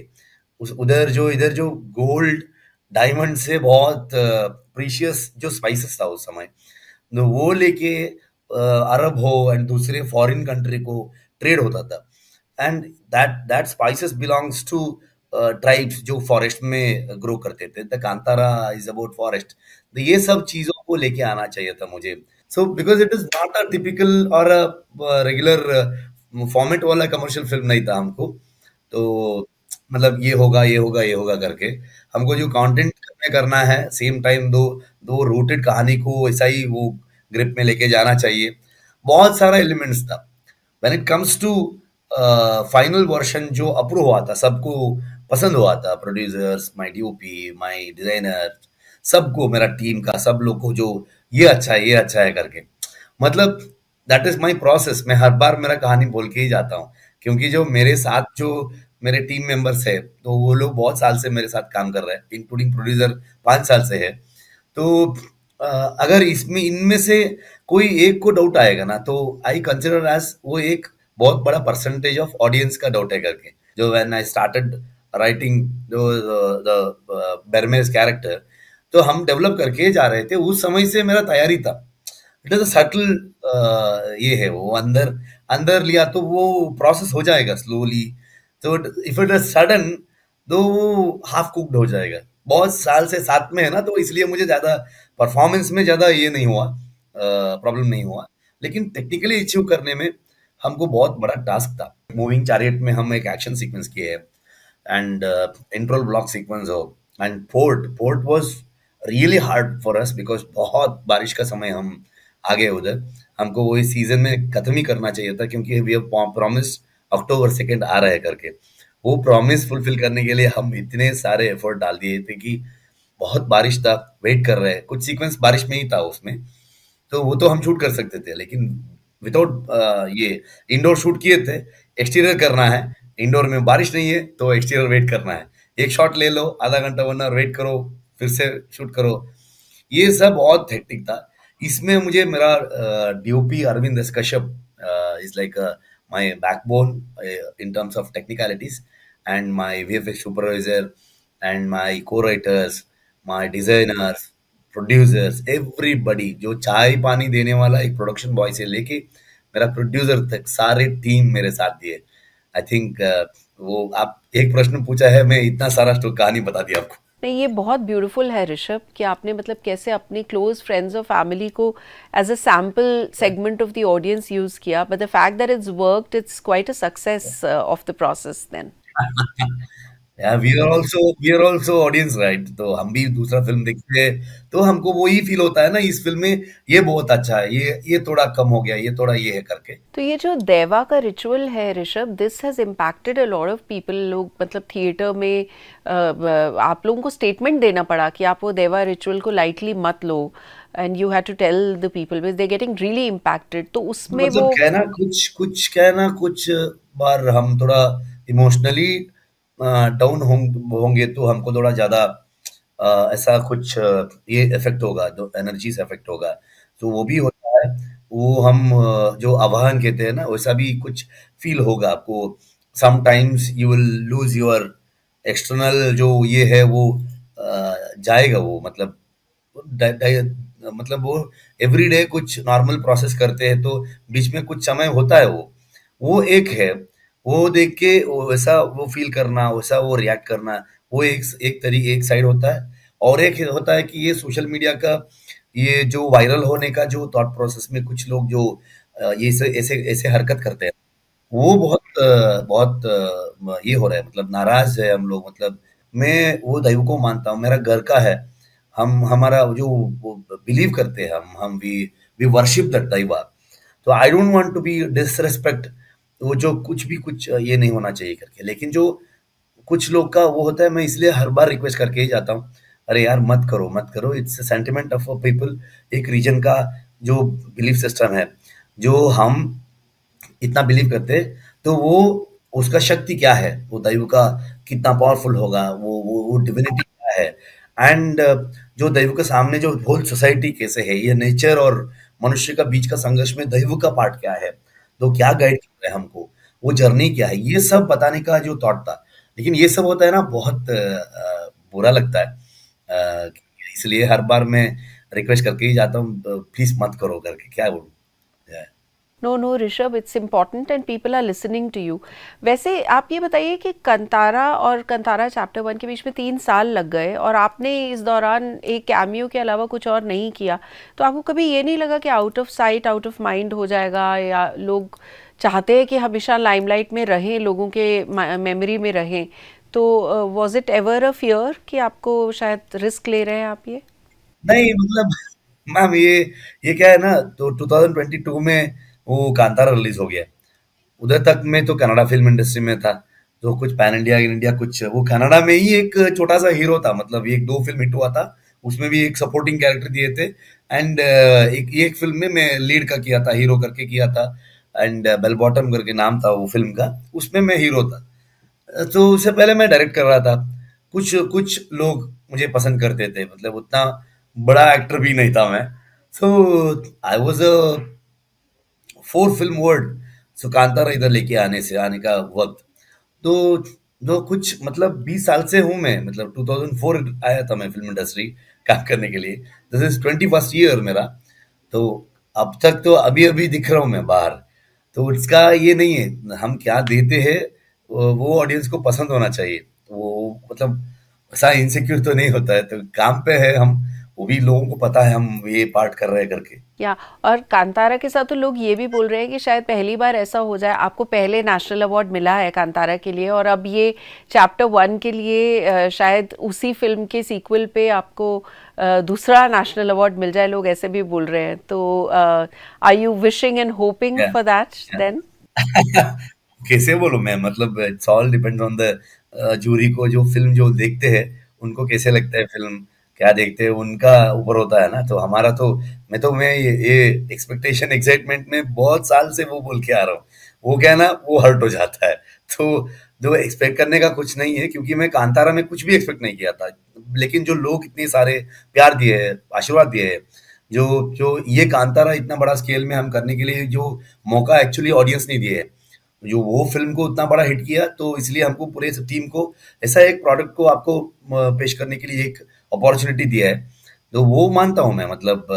इधर जो गोल्ड डायमंड से बहुत प्रीशियस जो स्पाइसेस था उस समय, तो वो लेके अरब हो एंड दूसरे फॉरेन कंट्री को ट्रेड होता था. And that spices belongs to tribes जो फॉरेस्ट में ग्रो करते थे, the Kantara is about forest, तो ये सब चीजों को लेके आना चाहिए था मुझे। So because it is not a typical और अ रेगुलर फॉर्मेट वाला कमर्शियल फिल्म नहीं था हमको। तो मतलब ये होगा ये होगा ये होगा करके हमको जो कंटेंट में करना है, सेम टाइम दो दो रूटेड कहानी को ऐसा ही वो ग्रिप में लेके जाना चाहिए। बहुत सारा एलिमेंट्स था। When it comes to final version जो अप्रूव हुआ था, सबको पसंद हुआ था, producers, my DOP, my designer, सबको, मेरा टीम का सब लोग को, जो ये अच्छा है करके, मतलब दैट इज माय प्रोसेस। मैं हर बार मेरा कहानी बोल के ही जाता हूँ, क्योंकि जो मेरे साथ जो मेरे टीम मेंबर्स है, तो वो लोग बहुत साल से मेरे साथ काम कर रहे हैं, इंक्लूडिंग प्रोड्यूसर 5 साल से है। तो अगर इसमें इनमें से कोई एक को डाउट आएगा ना, तो आई कंसिडर एज वो एक बहुत बड़ा परसेंटेज ऑफ ऑडियंस का डाउट है करके। जो when I started writing the Berme's character, तो हम डेवलप करके जा रहे थे, उस समय से मेरा तैयारी था। इट इज अ सटल ये है, वो अंदर अंदर लिया तो वो प्रोसेस हो जाएगा स्लोली। तो इफ इट इज सडन, तो वो हाफ कुक्ड हो जाएगा। बहुत साल से साथ में है ना, तो इसलिए मुझे ज्यादा परफॉर्मेंस में ज्यादा ये नहीं हुआ, प्रॉब्लम नहीं हुआ। लेकिन टेक्निकली अचीव करने में हमको बहुत बड़ा टास्क था। मूविंग चैरियट में हम एक एक्शन सीक्वेंस किए हैं, एंड इंट्रोल ब्लॉक सीक्वेंस हो, and fort was really hard for us, because बहुत बारिश का समय हम आ गए उधर। हमको वो इस सीजन में खत्म ही करना चाहिए था, क्योंकि वी हैव प्रॉमिस्ड अक्टूबर 2 आ रहा है करके। वो प्रॉमिस फुलफिल करने के लिए हम इतने सारे एफर्ट डाल दिए थे कि बहुत बारिश था, वेट कर रहे हैं, कुछ सीक्वेंस बारिश में ही था उसमें, तो वो तो हम शूट कर सकते थे, लेकिन विदाउट ये इंडोर शूट किए थे। एक्सटीरियर करना है, इंडोर में बारिश नहीं है, तो एक्सटीरियर वेट करना है। एक शॉट ले लो, आधा घंटा 1 आवर वेट करो, फिर से शूट करो। ये सब बहुत हेक्टिक था। इसमें मुझे मेरा DOP Arvind S Kashyap is like my backbone in terms of technicalities, and my VFX supervisor and my co-writers, my designers, producers, everybody, जो चाय पानी देने वाला एक प्रोडक्शन बॉय से लेके मेरा प्रोड्यूसर तक, सारे टीम मेरे साथ दिए। आई थिंक वो आप एक प्रश्न पूछा है, मैं इतना सारा कहानी बता दिया आपको। नहीं, ये बहुत ब्यूटीफुल है ऋषभ कि आपने मतलब कैसे अपनी क्लोज फ्रेंड्स और फैमिली को as a sample segment of the audience use किया, but the fact that it's worked, it's quite a success of the process then. Yeah, we are also audience, right? तो हम भी दूसरा फिल्म देखते हैं, तो हमको वो ही फील होता है ना, इस फिल्म में ये बहुत अच्छा है, ये थोड़ा कम हो गया, ये थोड़ा ये है करके। तो ये जो देवा का रिचुअल है Rishabh, this has impacted a lot of people. लोग मतलब थिएटर में आप लोगों को स्टेटमेंट देना पड़ा कि आप वो देवा रिचुअल को लाइटली मत लो, and you had to tell the people because they getting really impacted. तो उसमें मतलब वो कहना कुछ बार हम थोड़ा इमोशनली डाउन होंगे, तो हमको थोड़ा ज्यादा ऐसा कुछ ये इफेक्ट होगा, जो एनर्जी से इफेक्ट होगा, तो वो भी होता है। वो हम जो आवाहन कहते हैं ना, वैसा भी कुछ फील होगा आपको। Sometimes you will lose your external, जो ये है वो जाएगा वो, मतलब मतलब वो एवरीडे कुछ नॉर्मल प्रोसेस करते हैं, तो बीच में कुछ समय होता है, वो एक है। वो देख के वो वैसा वो फील करना, वैसा वो रिएक्ट करना, वो एक साइड होता है। और एक होता है कि ये सोशल मीडिया का ये जो वायरल होने का जो थॉट प्रोसेस में कुछ लोग जो ये ऐसे ऐसे हरकत करते हैं, वो बहुत ये हो रहा है, मतलब नाराज है हम लोग। मतलब मैं वो दैव को मानता हूँ, मेरा घर का है, हम हमारा जो बिलीव करते हैं, हम वी वर्शिप दैट दैवा। तो I don't want to be disrespect, वो जो कुछ भी कुछ ये नहीं होना चाहिए करके। लेकिन जो कुछ लोग का वो होता है, मैं इसलिए हर बार रिक्वेस्ट करके ही जाता हूँ, अरे यार मत करो मत करो। It's sentiment of a people, एक रीजन का जो बिलीफ सिस्टम है, जो हम इतना बिलीव करते हैं, तो वो उसका शक्ति क्या है, वो दैव का कितना पावरफुल होगा, वो डिविनिटी क्या है। एंड जो दैव के सामने जो होल सोसाइटी कैसे है, ये नेचर और मनुष्य का बीच का संघर्ष में दैव का पार्ट क्या है, तो क्या गाइड कर रहा है हमको, वो जर्नी क्या है, ये सब बताने का जो थॉट था। लेकिन ये सब होता है ना, बहुत बुरा लगता है। इसलिए हर बार मैं रिक्वेस्ट करके ही जाता हूँ, प्लीज मत करो करके, क्या बोलूं। No no Rishabh, it's important and people are listening to you. वैसे आप ये बताइए कि कंतारा और कंतारा चैप्टर 1 के बीच में 3 साल लग गए और आपने इस दौरान एक कैमियो के अलावा कुछ और नहीं किया, तो आपको कभी ये नहीं लगा कि out of sight out of mind हो जाएगा, या लोग चाहते हैं कि हमेशा लाइमलाइट में रहें, लोगों के मेमोरी में रहें, तो was it ever a fear कि आपको शायद रिस्क ले रहे हैं आप ये? नहीं मतलब मैम ये क्या है ना, तो 2022 में वो कांतारा रिलीज हो गया। उधर तक मैं तो कनाडा फिल्म इंडस्ट्री में था, तो कुछ पैन इंडिया इंडिया कुछ वो कनाडा में ही एक छोटा सा हीरो था, मतलब एक दो फिल्म हिट हुआ था, उसमें भी एक सपोर्टिंग कैरेक्टर दिए थे। एंड एक फिल्म में मैं लीड का किया था, हीरो करके किया था, एंड बेल बॉटम करके नाम था वो फिल्म का, उसमें मैं हीरो था। तो उससे पहले मैं डायरेक्ट कर रहा था। कुछ कुछ लोग मुझे पसंद करते थे, मतलब उतना बड़ा एक्टर भी नहीं था मैं। So I was a 4 film world. So Kantara इधर लेके आने का वक्त, तो जो कुछ मतलब 20 साल से हूँ मैं, मतलब 2004 आया था मैं फिल्म इंडस्ट्री काम करने के लिए। दिस इज 21st ईयर मेरा। तो अब तक तो अभी अभी दिख रहा हूँ मैं बाहर। तो इसका ये नहीं है हम क्या देते हैं, वो ऑडियंस को पसंद होना चाहिए। वो मतलब ऐसा इनसिक्योर तो नहीं होता है, तो काम पे है हम, वो भी लोगों को पता है हम ये पार्ट कर रहे हैं करके। या और कांतारा के साथ तो लोग ये भी बोल रहे हैं कि शायद पहली बार ऐसा हो जाए, आपको पहले नेशनल अवार्ड मिला है कांतारा के लिए, और अब ये चैप्टर 1 के लिए शायद उसी फिल्म के सीक्वल पे आपको दूसरा नेशनल अवार्ड मिल जाए, लोग ऐसे भी बोल रहे हैं। तो are you wishing and hoping for that then? कैसे बोलूं मैं, मतलब it's all depends on the jury को, जो फिल्म जो देखते हैं उनको कैसे लगता है फिल्म, क्या देखते हैं उनका ऊपर होता है ना। तो हमारा तो मैं ये एक्सपेक्टेशन एक्साइटमेंट में बहुत साल से वो बोल के आ रहा हूँ, वो क्या है ना, वो हर्ट हो जाता है। तो जो एक्सपेक्ट करने का कुछ नहीं है, क्योंकि मैं कांतारा में कुछ भी एक्सपेक्ट नहीं किया था, लेकिन जो लोग इतने सारे प्यार दिए है, आशीर्वाद दिए है, जो जो ये कांतारा इतना बड़ा स्केल में हम करने के लिए जो मौका एक्चुअली ऑडियंस ने दिए है, जो वो फिल्म को उतना बड़ा हिट किया, तो इसलिए हमको पूरे टीम को ऐसा एक प्रोडक्ट को आपको पेश करने के लिए एक अपॉर्चुनिटी दिया है। तो वो मानता हूँ मैं, मतलब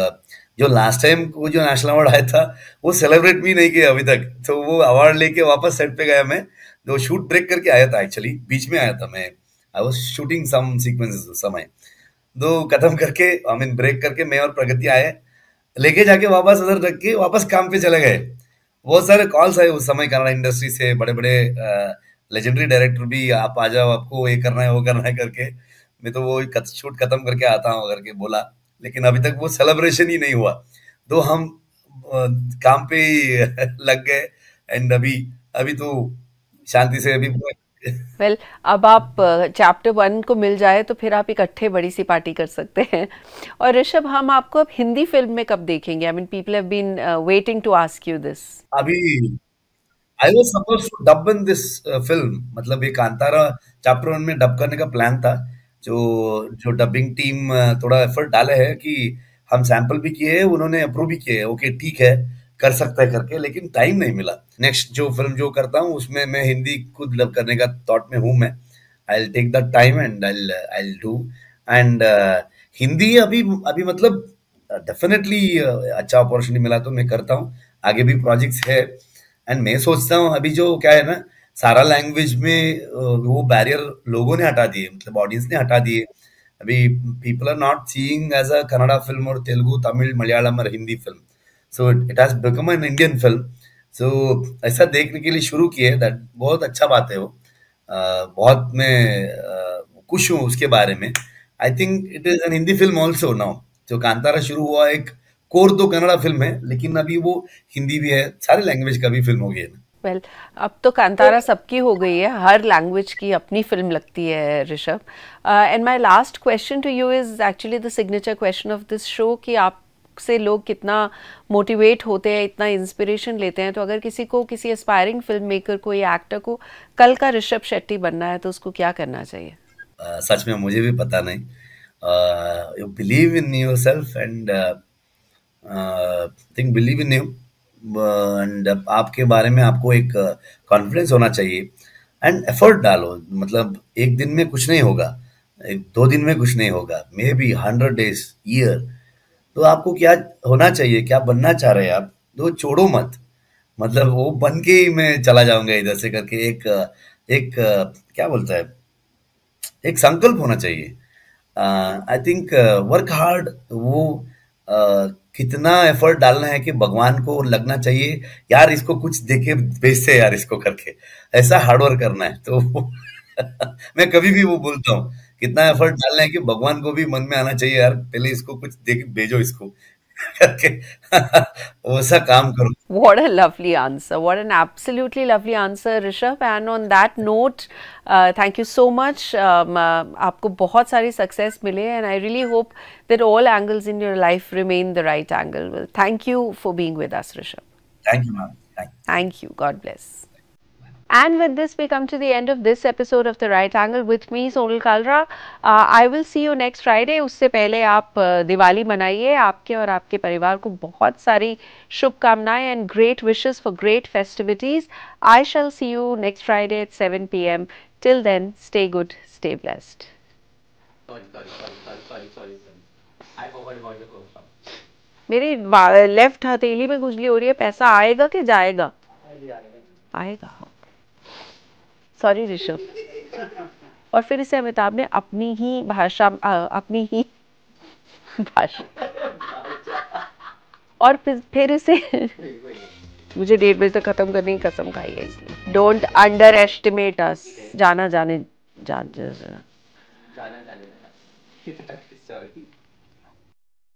जो लास्ट टाइम वो जो नेशनल अवार्ड आया था वो सेलिब्रेट भी नहीं किया अभी तक। तो वो अवार्ड लेके वापस सेट पे गया मैं, तो शूट ब्रेक करके आया था, एक्चुअली बीच में आया था मैं, I was shooting some sequences उस समय। तो खत्म करके आई मीन ब्रेक करके मैं और प्रगति आए, लेके जाके वापस उधर रख के वापस काम पे चले गए। बहुत सारे कॉल्स आए उस समय कन्नड़ा इंडस्ट्री से, बड़े बड़े लेजेंडरी डायरेक्टर भी, आप आ जाओ, आपको ये करना है वो करना है करके। मैं तो वो शूट खत्म करके आता हूँ करके बोला, लेकिन अभी तक वो सेलिब्रेशन ही नहीं हुआ। तो हम काम पे ही लग गए। एंड अभी अभी तो शांति से अभी वेल अब आप चैप्टर 1 को मिल जाए तो फिर आप इकट्ठे बड़ी सी पार्टी कर सकते हैं। और ऋषभ, हम आपको अब हिंदी फिल्म में कब देखेंगे? I mean people have been waiting to ask you this. अभी I was suppose to dub in this film, मतलब ये कांतारा चैप्टर 1 में डब करने का प्लान था। जो जो डबिंग टीम थोड़ा एफर्ट डाले है कि हम सैंपल भी किए हैं, उन्होंने अप्रूव भी किए, ओके ठीक है कर सकता है करके, लेकिन टाइम नहीं मिला। नेक्स्ट जो फिल्म जो करता हूँ उसमें मैं हिंदी खुद डब करने का थॉट में हूँ मैं। I will take the time and I will do. And Hindi अभी अभी मतलब डेफिनेटली अच्छा अपॉर्चुनिटी मिला तो मैं करता हूँ। आगे भी प्रोजेक्ट्स है, एंड मैं सोचता हूँ अभी जो क्या है ना, सारा लैंग्वेज में वो बैरियर लोगों ने हटा दिए, मतलब ऑडियंस ने हटा दिए। अभी people are not seeing as a Kannada film और तेलुगु, तमिल, मलयालम और Hindi film. So it has become an Indian film. So ऐसा देखने के लिए शुरू किए, दैट बहुत अच्छा बात है वो। बहुत मैं खुश हूँ उसके बारे में। I think it is an Hindi film also now. जो कांतारा शुरू हुआ एक कोर तो कन्नड़ा फिल्म है, लेकिन अभी वो हिंदी भी है, सारे लैंग्वेज का भी फिल्म हो गई है ना। वेल अब तो कांतारा सबकी हो गई है, हर लैंग्वेज की अपनी फिल्म लगती है Rishabh. And my last question to you is actually the signature question of this show, कि आपसे लोग कितना मोटिवेट होते हैं, इतना इंस्पिरेशन लेते हैं। तो अगर किसी को, किसी एस्पायरिंग फिल्म मेकर को या एक्टर को कल का ऋषभ शेट्टी बनना है तो उसको क्या करना चाहिए? सच में मुझे भी पता नहीं। You believe in your self and think believe in you, and आपके बारे में आपको एक कॉन्फिडेंस होना चाहिए, एंड एफर्ट डालो। मतलब एक दिन में कुछ नहीं होगा, 2 दिन में कुछ नहीं होगा, मे बी 100 days, ईयर। तो आपको क्या होना चाहिए, क्या बनना चाह रहे हैं आप, तो छोड़ो मत। मतलब वो बन के ही मैं चला जाऊंगा इधर से करके एक क्या बोलता है, एक संकल्प होना चाहिए। आई थिंक वर्क हार्ड, वो कितना एफर्ट डालना है कि भगवान को लगना चाहिए यार इसको कुछ देके भेजते यार इसको करके, ऐसा हार्ड वर्क करना है। तो मैं कभी भी वो बोलता हूँ कितना एफर्ट डालना है कि भगवान को भी मन में आना चाहिए यार पहले इसको कुछ दे के भेजो इसको करके वैसा काम करो। What a lovely answer. What an absolutely lovely answer, Rishabh. And on that note, thank you so much. आपको बहुत सारी success मिले, and I really hope that all angles in your life remain the right angle. Well, thank you for being with us, Rishabh. Thank you ma'am. Thank you. God bless. And with this, we come to the end of this episode of The Right Angle with me, Sonal Kalra. I will see you next Friday. उससे पहले आप दिवाली मनाइए, आपके और आपके परिवार को बहुत सारी शुभकामनाएं and great wishes for great festivities. I shall see you next Friday at 7 p.m. Till then, stay good, stay blessed. मेरी लेफ्ट हथेली में खुजली हो रही है, पैसा आएगा कि जाएगा? आएगा। सॉरी ऋषभ। और फिर इसे अमिताभ ने अपनी ही भाषा और फिर इसे मुझे 1:30 बजे तक खत्म करने की कसम खाई है इसलिए। डोंट अंडर एस्टिमेट अस। जाना जाने